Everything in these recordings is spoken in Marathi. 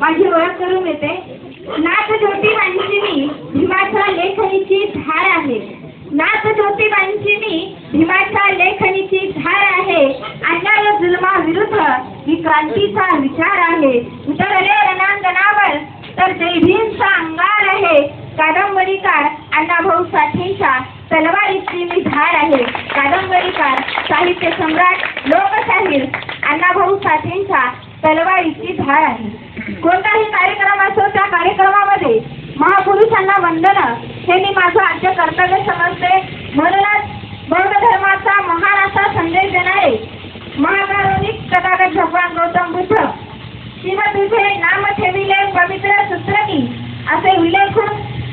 माझी ओळख करून देते. नाथ ज्योतिबांची मी भीमाच्या लेखणीची धार आहे. नाथ ज्योतिबांची मी भीमाच्या लेखणीची धार आहे. अन्याय जुलमाविरुद्ध ही क्रांतीचा विचार आहे. उतरले रणांगणावर तर जय भीमचा अंगार आहे. कादंबरीकार अण्णाभाऊ साठेंच्या तलवारीची मी धार आहे. कादंबरीकार साहित्य सम्राट लोकशाहीर अण्णाभाऊ साठेंच्या तलवारीची धार आहे. कोणताही कार्यक्रम असो त्या कार्यक्रमामध्ये महापुरुषांना वंदन हे मी माझं आद्य कर्तव्य समजते. म्हणूनच बौद्ध धर्माचा महान असा संदेश देणारे महाकारुणिक तथागत भगवान गौतम बुद्ध शिव तुझे नाम ठेविले पवित्र सूत्रनी असे विलेखून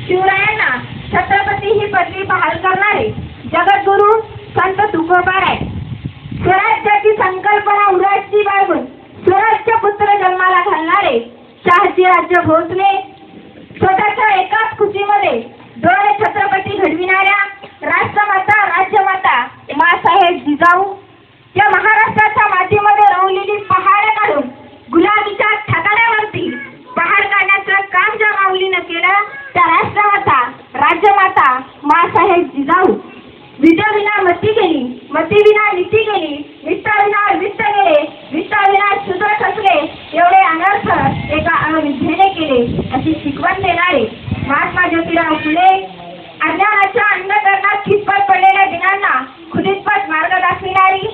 शिवरायांना छत्रपती ही पदवी बहाल करणारे जगद्गुरु संत तुकोबाराय स्वराज्याची संकल्पना उराची बाळगून स्वराज्य पुत्र जन्माला घालणारे शहाजी राज्य भोसले स्वतःच्या एकाच खुशीमध्ये दोन छत्रपती घडविणाऱ्या राष्ट्रमाता राज्यमाता माँसाहेब जिजाऊ या महाराष्ट्राच्या मातीमध्ये रोवलेली पहाड काढून गुलामीच्या ठिकाणावरती पहाड काढण्याचं काम ज्या माऊलीनं केलं त्या राष्ट्रमाता राज्यमाता माँसाहेब जिजाऊ विद्याविना मती गेली, मतीविना नीती गेली, वित्ताविना वित्त गेले, वित्ताविना शूद्र खचले, एवढे अनर्थ एका अविद्येने केले अशी शिकवण देणारे महात्मा ज्योतिराव फुले अज्ञानाच्या अंधकरणात खितपत पडलेल्या दिनांना खुदितपत मार्ग दाखविणारी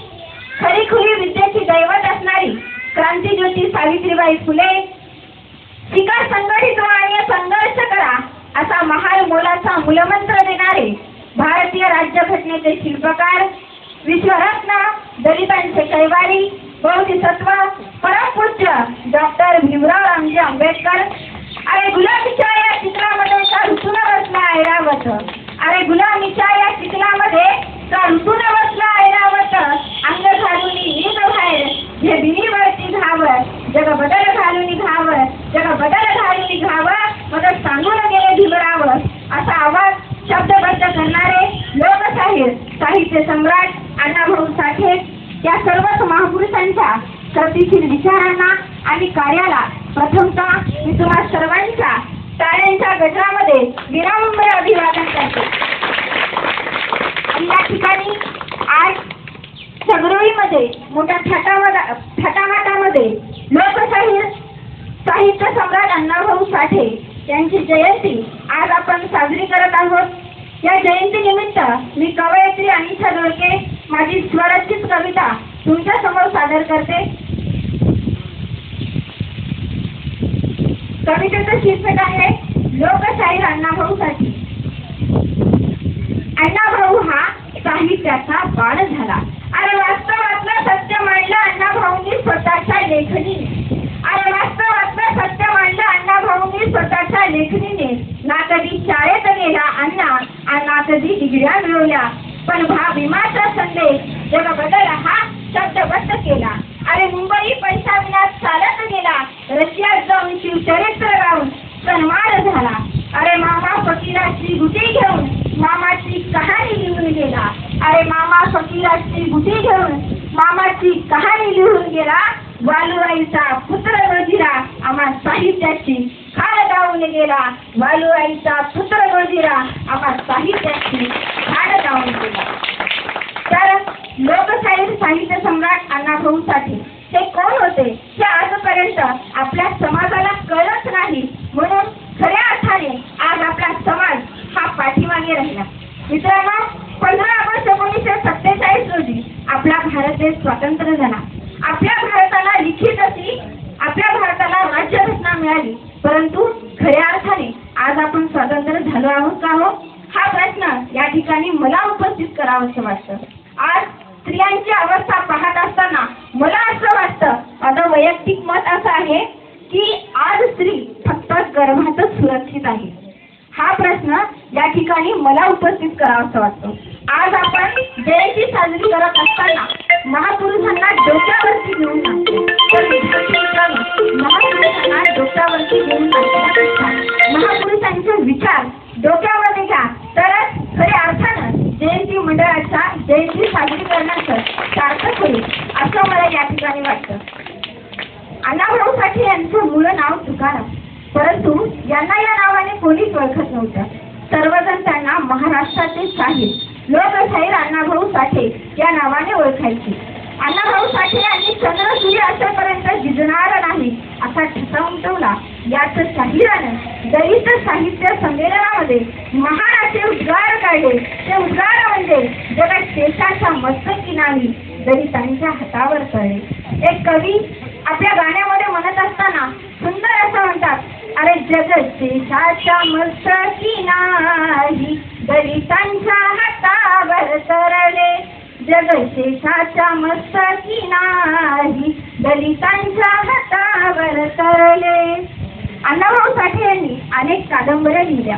खरी खुली विद्येची दैवत असणारी क्रांतीज्योती सावित्रीबाई फुले शिका संघटित आणि संघर्ष करा असा महान मोलाचा मूलमंत्र देणारे भारतीय राज्यघटनेचे शिल्पकार विश्वरत्न दलितांचे कैवारी बोधिसत्व परमपूज्य डॉक्टर भीमराव रामजी आंबेडकर. अरे गुलामीच्या या चित्रामध्ये का ऋतून बसला ऐरावत. अरे गुलामीच्या या चित्रामध्ये का ऋतून बसला ऐरावत. अंग घालून नीट बाहेर हे बिनीवरती घावर जग बदल घालून घावर जग बदल घालून घावर मग सांगून गेले भीमराव असा आवाज शब्दबद्ध करणारे लोकशाहीर साहित्य सम्राट अण्णाभाऊ साठे या सर्वच महापुरुषांच्या कृतीशील विचारांना आणि कार्याला प्रथमतः मी तुम्हा सर्वांच्या टाळ्यांच्या गजरामध्ये विनम्र अभिवादन करते. या ठिकाणी आज सगरोळीमध्ये मोठ्या थाटामाटामध्ये लोकशाहीर साहित्य सम्राट अण्णाभाऊ साठे यांची जयंती आज आपण साजरी करत आहोत. या जयंती निमित्त मी कवयित्री अनिशा दोडके माझी स्वरचित कविता तुमच्या समोर सादर करते. कवितेचं शीर्षक आहे लोकशाहीर अण्णाभाऊ साठे. अण्णाभाऊ हा साहित्याचा बाण झाला. अरे वास्तवातलं सत्य मांडलं अण्णाभाऊंनी स्वतःच्या लेखणीने. अरे वास्तवातलं सत्य मांडलं अण्णाभाऊंनी स्वतःच्या लेखणीने. ना कधी शाळेत गेला अण्णा ना कधी डिग्र्या मिळवल्या पण भीमाचा संदेश जग बदल हा शब्दबद्ध केला. अरे मुंबई पैसा विना चालत गेला रशियात जाऊन शिवचरित्र गाऊन सन्मान झाला. अरे मामा फकीराची गुटी घेऊन मामाची कहाणी लिहून गेला. अरे मामा फकीराची गुटी घेऊन मामाची कहाणी लिहून गेला. वालुराईचा पुत्र गोजिरा आम्हा साहित्याची खाण गाऊन गेला. वालुराईचा पुत्र गोजिरा आम्हा साहित्याची खाण गाऊन गेला. तर लोकशाहीर साहित्य सम्राट अण्णाभाऊ साठे हे कोण होते हे आजपर्यंत आपल्या समाजाला कळत नाही. म्हणून खऱ्या अर्थाने आज आपला समाज हा पाठीमागे राहिला. मित्रांनो 15 ऑगस्ट 1947 रोजी आपला भारत देश स्वतंत्र झाला. आपल्या भारताला लिखित अशी आपल्या भारताला राज्यघटना मिळाली. परंतु खऱ्या अर्थाने आज आपण स्वतंत्र झालो आहोत का हो हा प्रश्न या ठिकाणी मला उपस्थित करावंसं वाटतं. आज स्त्रियांची अवस्था पाहत असताना मला असं वाटतं माझं वैयक्तिक मत असं आहे की आज स्त्री फक्त गर्भातच सुरक्षित आहे. हा प्रश्न या ठिकाणी मला उपस्थित करावासा वाटतो. आज आपण जयंती साजरी करत असताना महापुरुषांना डोक्यावरती घेऊन महापुरुषांना डोक्यावरती घेऊन महापुरुषांचे विचार डोक्यामध्ये घ्या तरच खऱ्या अर्थानं जयंती मंडळाच्या जयंती साजरी करण्याचं सार्थक होईल असं मला या ठिकाणी वाटतं. अण्णाभाऊ साठे यांचं मूळ नाव तुकाराम. कोणीच ओळखत नव्हतं. सर्वजण त्यांना महाराष्ट्राचे शाहीर लोकशाहीर अण्णाभाऊ साठे या नावाने ओळखायचे. अण्णाभाऊ साठे यांनी चंद्र सूर्य असेपर्यंत झिजणार नाही असा ठसा उमटवला. याच शाहिरानं दलित साहित्य संमेलनामध्ये महान असे उद्गार काढले. ते उद्गार म्हणजे जगात देशाच्या मस्तकी नाही दलितांच्या हातावर तळले. एक कवी आपल्या गाण्यामध्ये म्हणत असताना सुंदर असं म्हणतात, अरे जगत देशाच्या मस्तकी नाही दलितांच्या हातावर तरले. जगदेशाच्या मस्तकी नाही दलितांच्या हातावर तरले. अण्णाभाऊ साठे यांनी अनेक कादंबऱ्या लिहिल्या.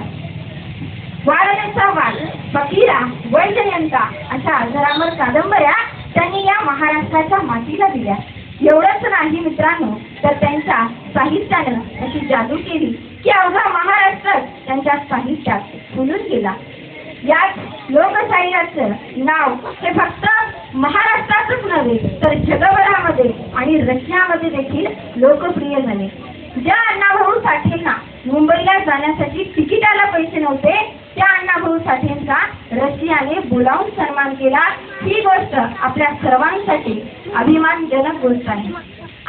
वारण्याचा वाद, फकीरा, वैजयंता अशा अजरामर कादंबऱ्या त्यांनी या महाराष्ट्राच्या मातीला दिल्या. एवढंच नाही मित्रांनो, तर त्यांच्या साहित्यानं अशी जादू केली की अवघा महाराष्ट्र त्यांच्या साहित्यात फुलून गेला. याच लोकशाहीचं नाव हे फक्त महाराष्ट्रातच नव्हे तर जगभरामध्ये आणि रशियामध्ये देखील लोकप्रिय झाले. ज्या अण्णाभाऊ साठेंना मुंबईला जाण्यासाठी तिकिटाला पैसे नव्हते त्या अण्णाभाऊ साठेंचा रशियाने बोलावून सन्मान केला. ही गोष्ट आपल्या सर्वांसाठी अभिमानजनक गोष्ट आहे.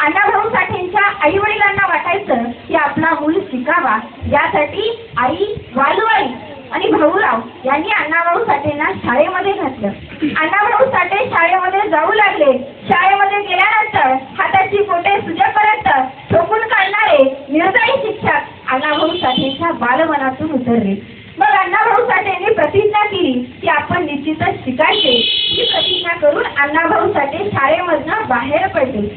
अण्णाभाऊ साठेंच्या आई वडिलांना वाटायचं की आपला मूल शिकावा, यासाठी आई वालुआई आणि भाऊराव यांनी अण्णाभाऊ साठेंना शाळेमध्ये घातलं. अण्णाभाऊ साठे शाळेमध्ये जाऊ लागले. शाळेमध्ये गेल्यानंतर हाताची बोटे सुजेपर्यंत ठोकून काढणारे निर्दयी शिक्षक अण्णाभाऊ साठेंच्या बालमनातून उतरले. मग अण्णाभाऊ साठेंनी प्रतिज्ञा केली की आपण निश्चितच शिकायचे. ही प्रतिज्ञा करून अण्णाभाऊ साठे शाळेमधनं बाहेर पडले.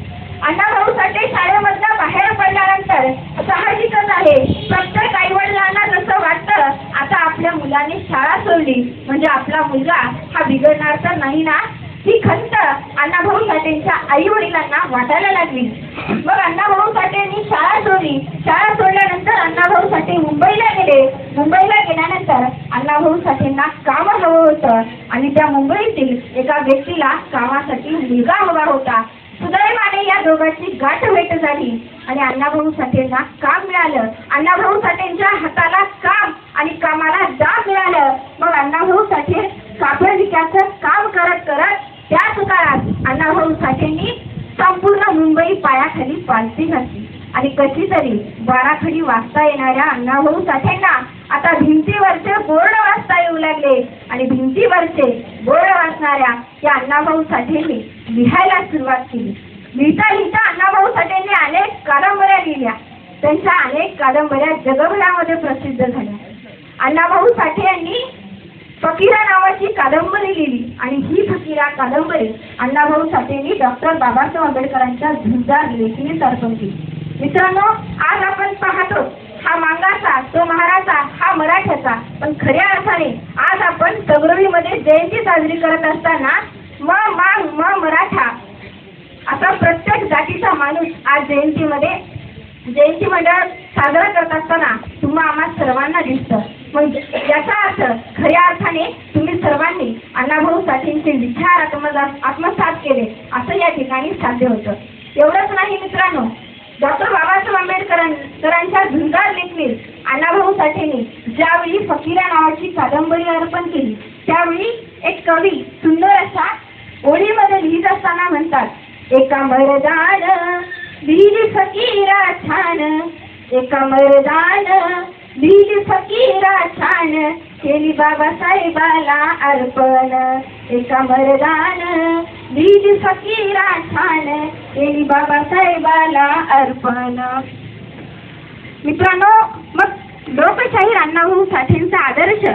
अण्णाभाऊ साठे शाळेमधनं बाहेर पडल्यानंतर साहजिकच आहे, प्रत्येक आईवडिलांना जसं वाटतं आता आपल्या मुलाने शाळा सोडली म्हणजे आपला मुलगा हा बिघडणार तर नाही ना, ही खंत अण्णाभाऊ साठेंच्या आई वडिलांना वाटायला लागली. मग अण्णाभाऊ साठेंनी शाळा सोडली. शाळा सोडल्यानंतर अण्णाभाऊ साठे मुंबईला गेले. मुंबईला गेल्यानंतर अण्णाभाऊ साठेंना काम हवं होतं आणि त्या मुंबईतील एका व्यक्तीला कामासाठी मुलगा हवा होता. सुदैवाने या दोघांची गाठ भेट झाली आणि अण्णाभाऊ साठेंना काम मिळालं. अण्णाभाऊ साठेंच्या हाताला काम आणि कामाला दाब मिळालं. मग अण्णाभाऊ साठे कापड विक्याचं काम करत करत त्याच काळात अण्णाभाऊ साठेंनी संपूर्ण मुंबई पायाखाली पालथी घातली आणि कशी तरी बाराखडी वाचता येणाऱ्या अण्णाभाऊ साठेंना आता भिंतीवरचे बोर्ड वाचता येऊ लागले आणि भिंतीवरचे बोर्ड वाचणाऱ्या या अण्णाभाऊ साठेंनी लिहायला सुरुवात केली. लिहिता लिहिता अण्णाभाऊ साठेंनी अनेक कादंबऱ्या लिहिल्या. त्यांच्या अनेक कादंबऱ्या जगभरामध्ये प्रसिद्ध झाल्या. अण्णाभाऊ साठे यांनी फकीरा नावाची कादंबरी लिहिली आणि ही फकीरा कादंबरी अण्णाभाऊ साठेंनी डॉक्टर बाबासाहेब आंबेडकरांच्या झुंजार लेखणीत अर्पण केली. मित्रांनो, आज आपण पाहतो हा मांगाचा, तो महाराचा, हा मराठ्याचा, पण खऱ्या अर्थाने आज आपण तगरवीमध्ये जयंती साजरी करत असताना म मराठा असा प्रत्येक जातीचा माणूस आज जयंती मंडळ साजरा करत असताना तुम्हा आम्हा सर्वांना दिसतं. म्हणजे याचा अर्थ खऱ्या अर्थाने तुम्ही सर्वांनी अण्णाभाऊ साठेंचे विचार आत्मसात केले असं या ठिकाणी साध्य होतं. एवढंच नाही मित्रांनो, डॉक्टर बाबासाहेब आंबेडकरांच्या झुंजार लेखणीत अण्णाभाऊ साठेंनी ज्यावेळी फकीरा नावाची कादंबरी अर्पण केली त्यावेळी एक कवी सुंदर अशा ओळीमध्ये लिहित असताना म्हणतात, एका मर्दान लिहिली फकीरा छान, एका मर्दान लिहिली फकीरा छान, केली बाबासाहेबाला अर्पण, एका मर्दान लिहिली फकीरा छान, केली बाबासाहेबाला अर्पण. मित्रांनो, मग लोकशाहीर अण्णाभाऊ साठेंचा आदर्श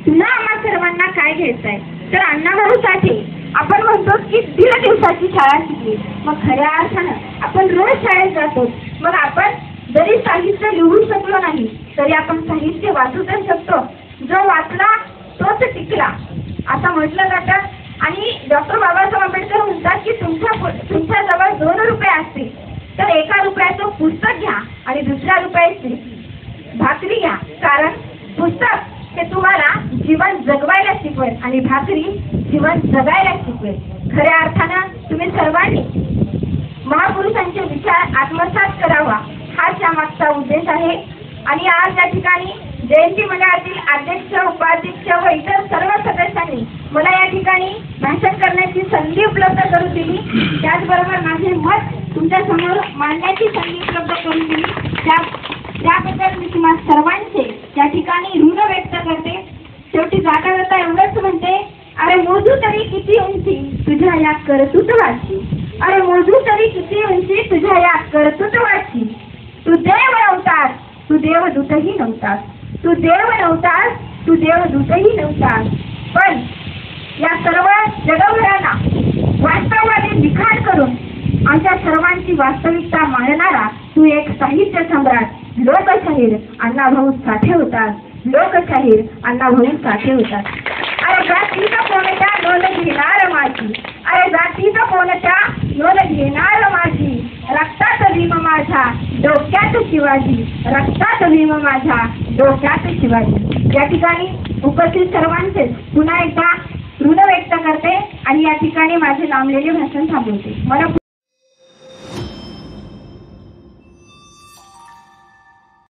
पुन्हा आम्हा सर्वांना काय घ्यायचा आहे तर अण्णाभाऊ साठे आपण म्हणतो की 1.5 दिवसाची शाळा शिकली. मग खऱ्या अर्थानं आपण रोज शाळेत जातो. मग आपण जरी साहित्य लिहू शकलो नाही तरी आपण साहित्य वाचू तर शकतो. जो वाचला तोच टिकला असं म्हटलं जातं. आणि डॉक्टर बाबासाहेब आंबेडकर म्हणतात की तुमच्याजवळ 2 रुपये असतील तर 1 रुपयाचं पुस्तक घ्या आणि 2 रुपयाची भाकरी घ्या. कारण पुस्तक हे तुम्हाला जीवन जगवायला शिकवेल आणि भाकरी जीवन जगायला शिकवेल. खऱ्या अर्थानं तुम्ही सर्वांनी महापुरुषांचे विचार आत्मसात करावा हाच या मागचा उद्देश आहे. आणि आज या ठिकाणी जयंती मंडळातील अध्यक्ष, उपाध्यक्ष व इतर सर्व सदस्यांनी मला या ठिकाणी भाषण करण्याची संधी उपलब्ध करून दिली. त्याचबरोबर माझे मत तुमच्या समोर मांडण्याची संधी उपलब्ध करून दिली. त्याबद्दल मी तुम्हा सर्वांचे या ठिकाणी ऋण व्यक्त करते. शेवटी जाता जाता एवढंच म्हणते, अरे मोजू तरी किती उंची तुझ्या या कर्तृत्वाची, अरे मोजू तरी किती उंची तुझ्या या कर्तृत्वाची. तू देव नव्हतास, तू देवदूतही नव्हतास, तू देव नव्हतास, तू देवदूतही नव्हतास. पण या सर्व जगभराला वास्तववादी लिखाण करून आमच्या सर्वांची वास्तविकता मांडणारा तू एक साहित्य सम्राट, लोकशाहीर अण्णाभाऊ साठे होतात. लोकशाहीर अण्णाभाऊ साठे होतात. अरे जातीचं कोणत्या नोंद घेणार माझी, अरे जातीचं कोणत्या नोंद घेणार माझी. रक्तात भीम माझ्या डोक्यात शिवाजी, रक्तात भीम माझ्या डोक्यात शिवाजी. या ठिकाणी उपस्थित सर्वांचे पुन्हा एकदा ऋण व्यक्त करते आणि या ठिकाणी माझे लांबलेले भाषण थांबवते. मला